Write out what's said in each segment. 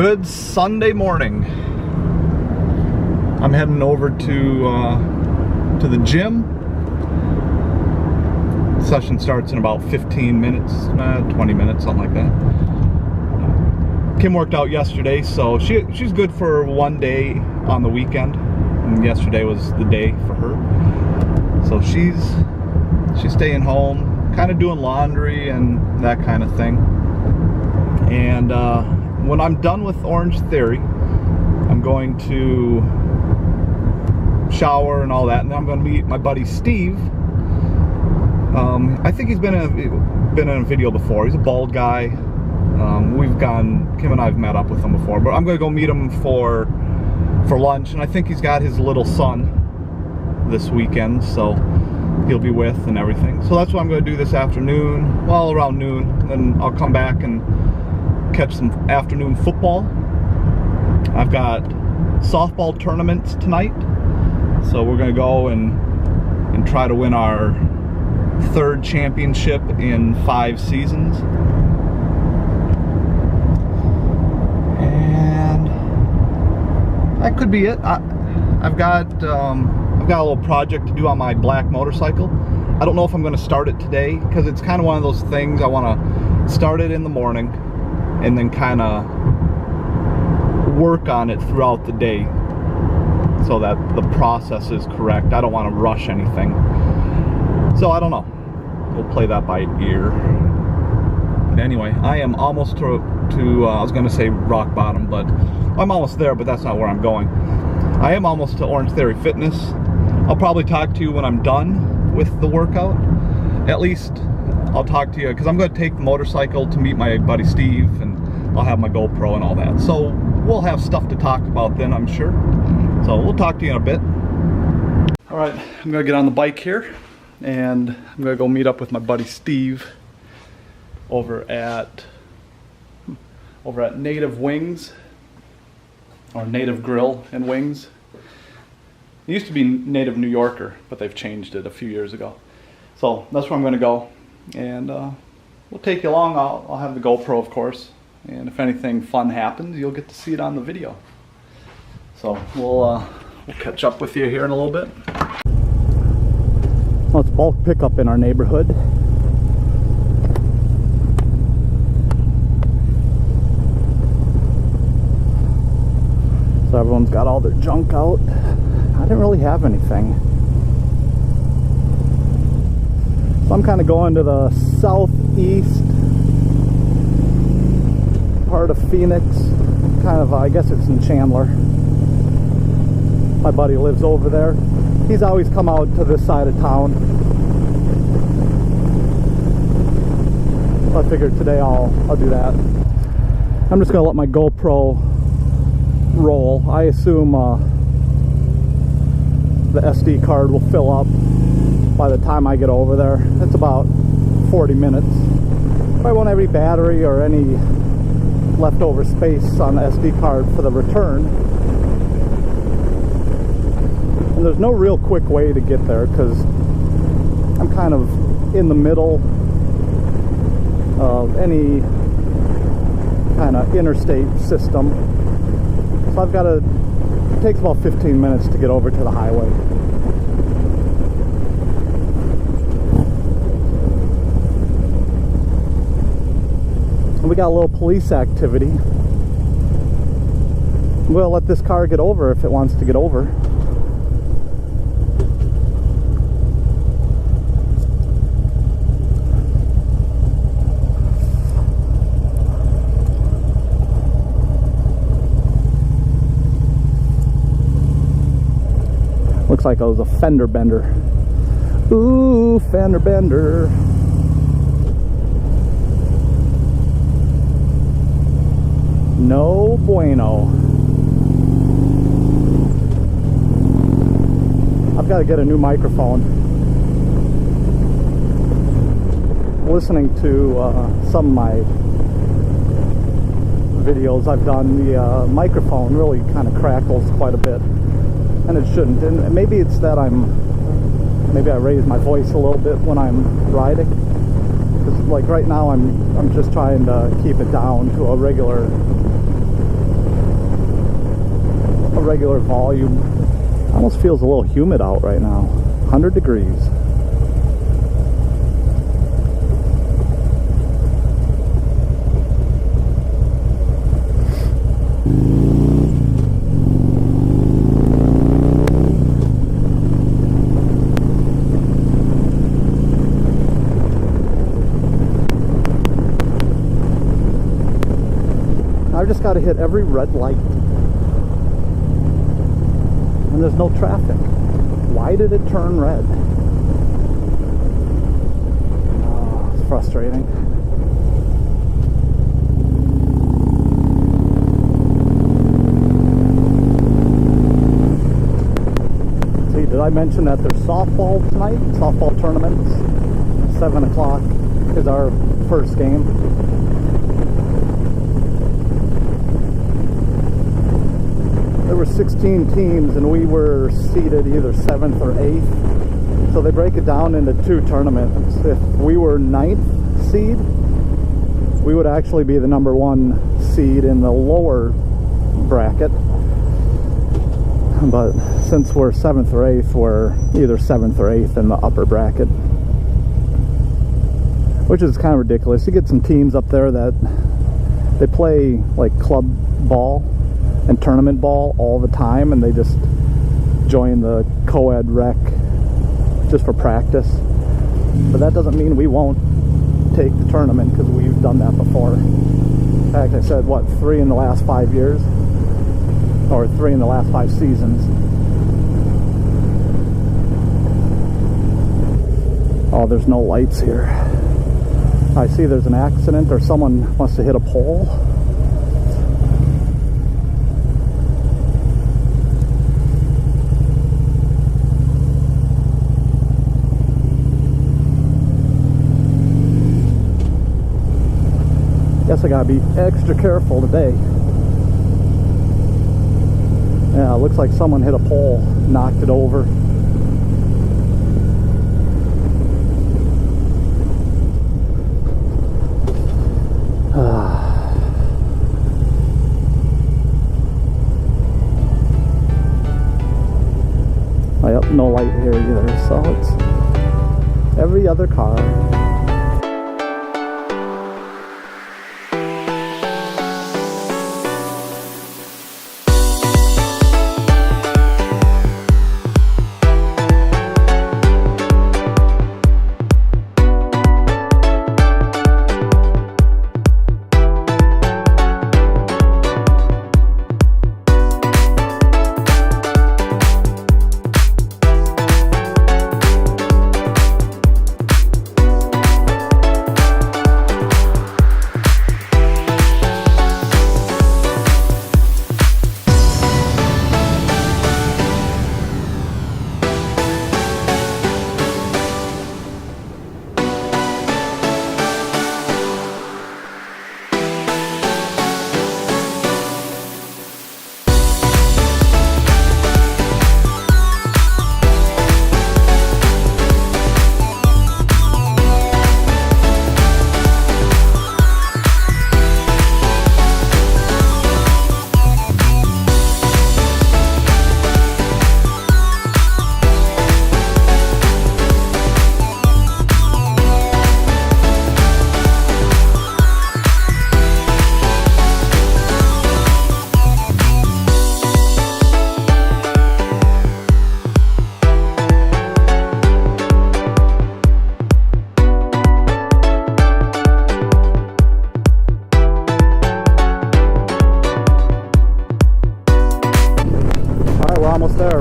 Good Sunday morning. I'm heading over to the gym. Session starts in about 15 minutes, 20 minutes, something like that. Kim worked out yesterday, so she's good for one day on the weekend, and yesterday was the day for her. So she's staying home, kind of doing laundry and that kind of thing. And when I'm done with Orange Theory, I'm going to shower and all that, and then I'm going to meet my buddy Steve. I think he's been in a video before. He's a bald guy. Kim and I have met up with him before, but I'm going to go meet him for lunch, and I think he's got his little son this weekend, so he'll be with and everything. So that's what I'm going to do this afternoon, well, around noon. Then I'll come back and catch some afternoon football. I've got softball tournaments tonight, so we're going to go and try to win our third championship in 5 seasons. And that could be it. I've got a little project to do on my black motorcycle. I don't know if I'm going to start it today, because it's kind of one of those things I want to start it in the morning and then kind of work on it throughout the day so that the process is correct. I don't want to rush anything. So I don't know. We'll play that by ear. But anyway, I am almost to I was going to say rock bottom, but I'm almost there, but that's not where I'm going. I am almost to Orange Theory Fitness. I'll probably talk to you when I'm done with the workout. At least I'll talk to you, because I'm going to take the motorcycle to meet my buddy Steve, and I'll have my GoPro and all that. So we'll have stuff to talk about then, I'm sure. So we'll talk to you in a bit. All right, I'm going to get on the bike here, and I'm going to go meet up with my buddy Steve over at Native Wings, or Native Grill and Wings. It used to be Native New Yorker, but they've changed it a few years ago. So that's where I'm going to go, and we'll take you along. I'll have the GoPro, of course, and if anything fun happens, you'll get to see it on the video. So we'll catch up with you here in a little bit. Well, it's bulk pickup in our neighborhood. So everyone's got all their junk out. I didn't really have anything. So I'm kind of going to the southeast part of Phoenix. Kind of, I guess it's in Chandler. My buddy lives over there. He's always come out to this side of town. So I figured today I'll do that. I'm just gonna let my GoPro roll. I assume the SD card will fill up by the time I get over there. It's about 40 minutes. I won't have any battery or any leftover space on the SD card for the return. And there's no real quick way to get there, because I'm kind of in the middle of any kind of interstate system. So I've got to, it takes about 15 minutes to get over to the highway. And we got a little police activity. We'll let this car get over if it wants to get over. Looks like it was a fender bender. Ooh, fender bender. No bueno. I've got to get a new microphone. Listening to some of my videos I've done, the microphone really kind of crackles quite a bit. And it shouldn't. And maybe it's that maybe I raise my voice a little bit when I'm riding. Because like right now I'm just trying to keep it down to a regular a regular volume. Almost feels a little humid out right now. 100 degrees. I've just got to hit every red light. And there's no traffic. Why did it turn red? Oh, it's frustrating. See, did I mention that there's softball tonight? Softball tournaments. 7 o'clock is our first game. There were 16 teams and we were seeded either 7th or 8th. So they break it down into 2 tournaments. If we were 9th seed, we would actually be the number 1 seed in the lower bracket. But since we're 7th or 8th, we're either 7th or 8th in the upper bracket. Which is kind of ridiculous. You get some teams up there that they play like club ball and tournament ball all the time, and they just join the co-ed rec just for practice. But that doesn't mean we won't take the tournament, because we've done that before. In fact, I said, what, 3 in the last 5 years? Or 3 in the last 5 seasons. Oh, there's no lights here. I see there's an accident, or someone must have hit a pole. Guess I gotta be extra careful today. Yeah, it looks like someone hit a pole, knocked it over. Yep, no light here either, so it's every other car.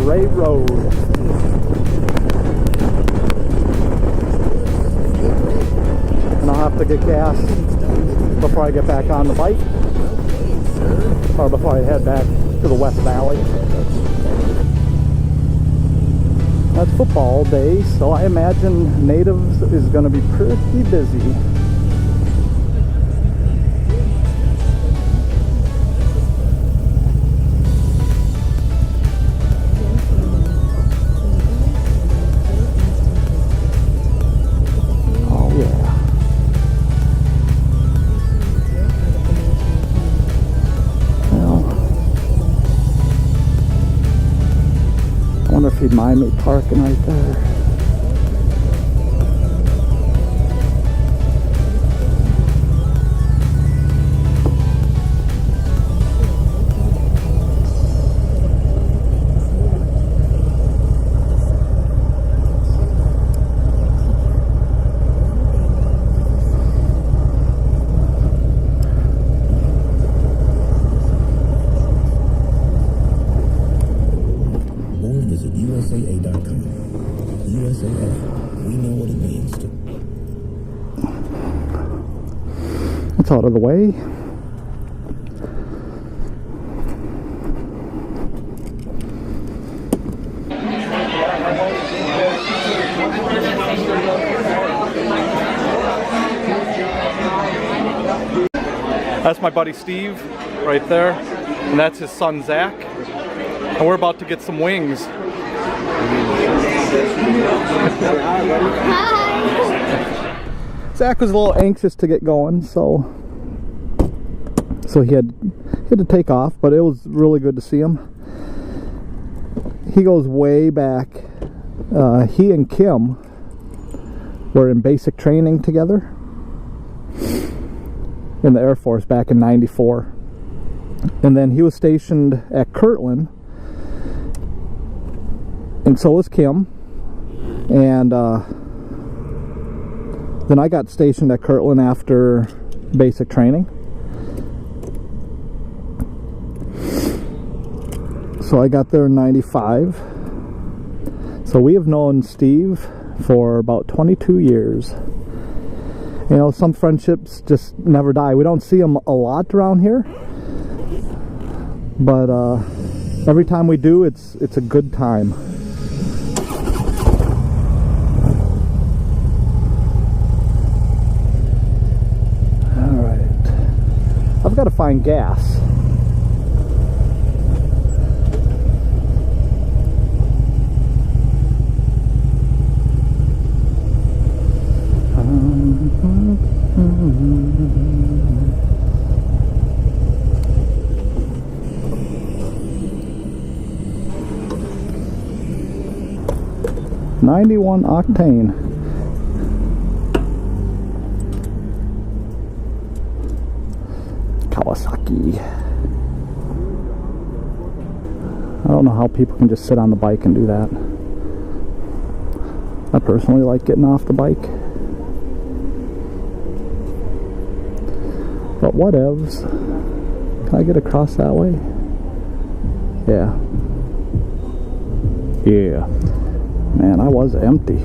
Ray Road. And I'll have to get gas before I get back on the bike, or before I head back to the West Valley. That's football day, so I imagine Natives is going to be pretty busy. he'd mind me parking right there. Visit USAA.com. USAA, we know what it means to. It's out of the way. That's my buddy Steve right there, and that's his son Zach. And we're about to get some wings. Hi. Zach was a little anxious to get going, so he had to take off, but it was really good to see him. He goes way back. He and Kim were in basic training together in the Air Force back in '94. And then he was stationed at Kirtland, and so was Kim. And then I got stationed at Kirtland after basic training. So I got there in '95. So we have known Steve for about 22 years. You know, some friendships just never die. We don't see him a lot around here, but every time we do, it's a good time. All right, I've got to find gas. .91 octane. Kawasaki. I don't know how people can just sit on the bike and do that. I personally like getting off the bike. But whatevs. Can I get across that way? Yeah. Yeah. Man, I was empty.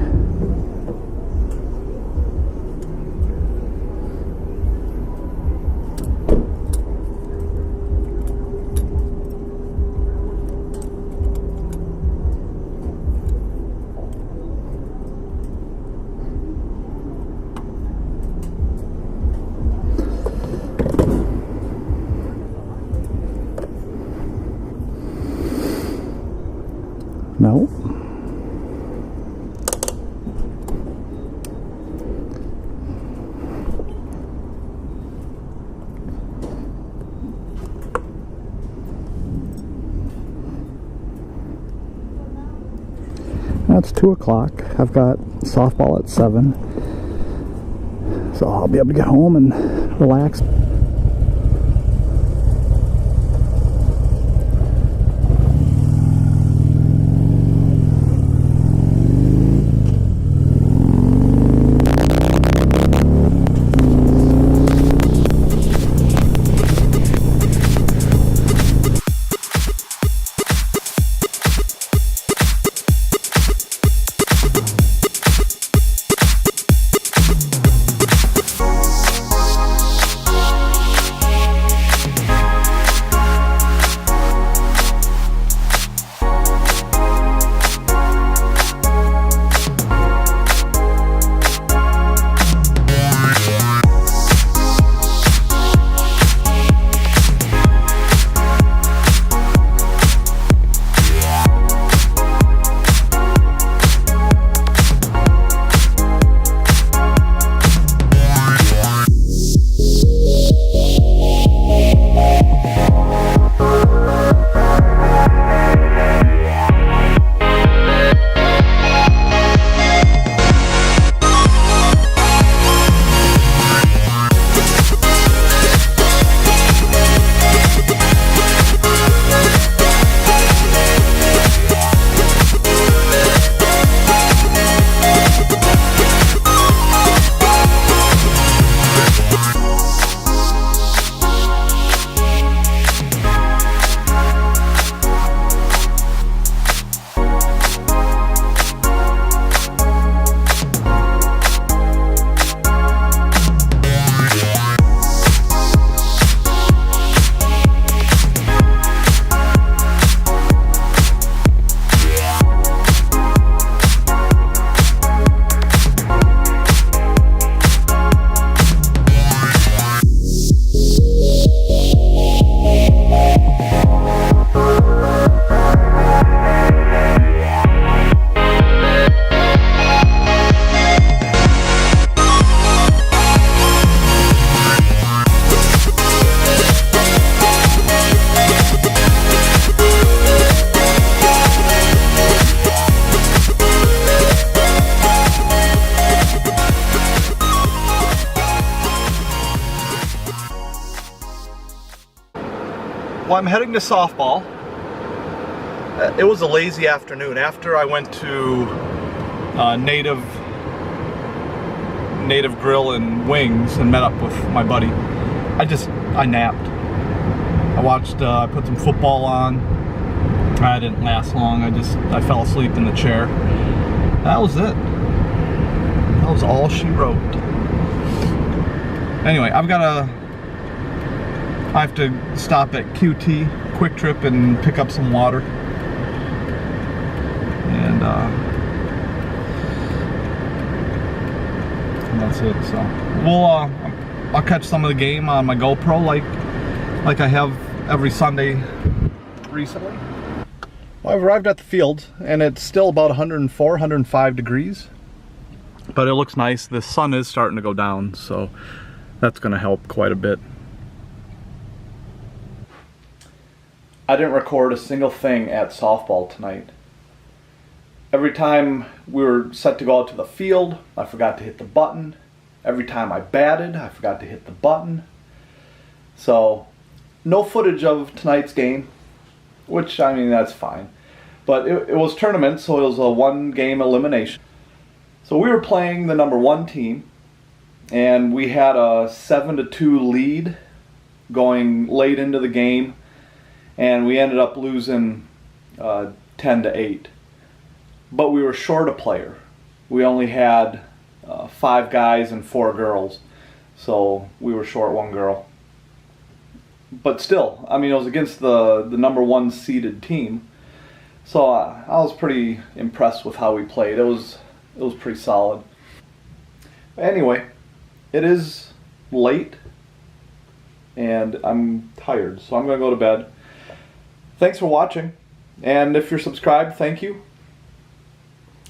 No. It's 2 o'clock. I've got softball at 7, so I'll be able to get home and relax. Well, I'm heading to softball. It was a lazy afternoon. After I went to Native Grill and Wings and met up with my buddy, I napped. I put some football on. I didn't last long. I fell asleep in the chair. That was it. That was all she wrote. Anyway, I have to stop at QT, Quick Trip, and pick up some water. And that's it. So I'll catch some of the game on my GoPro like I have every Sunday recently. Well, I've arrived at the field and it's still about 104, 105 degrees, but it looks nice. The sun is starting to go down, so that's going to help quite a bit. I didn't record a single thing at softball tonight. Every time we were set to go out to the field, I forgot to hit the button. Every time I batted, I forgot to hit the button. So, no footage of tonight's game, which, I mean, that's fine. But it was tournament, so it was a one-game elimination. So we were playing the number 1 team, and we had a 7-2 lead going late into the game, and we ended up losing 10-8. But we were short a player. We only had 5 guys and 4 girls, so we were short 1 girl. But still, I mean, it was against the number 1 seeded team, so I was pretty impressed with how we played. It was pretty solid. Anyway, it is late, and I'm tired, so I'm gonna go to bed. Thanks for watching, and if you're subscribed, thank you.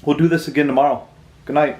We'll do this again tomorrow. Good night.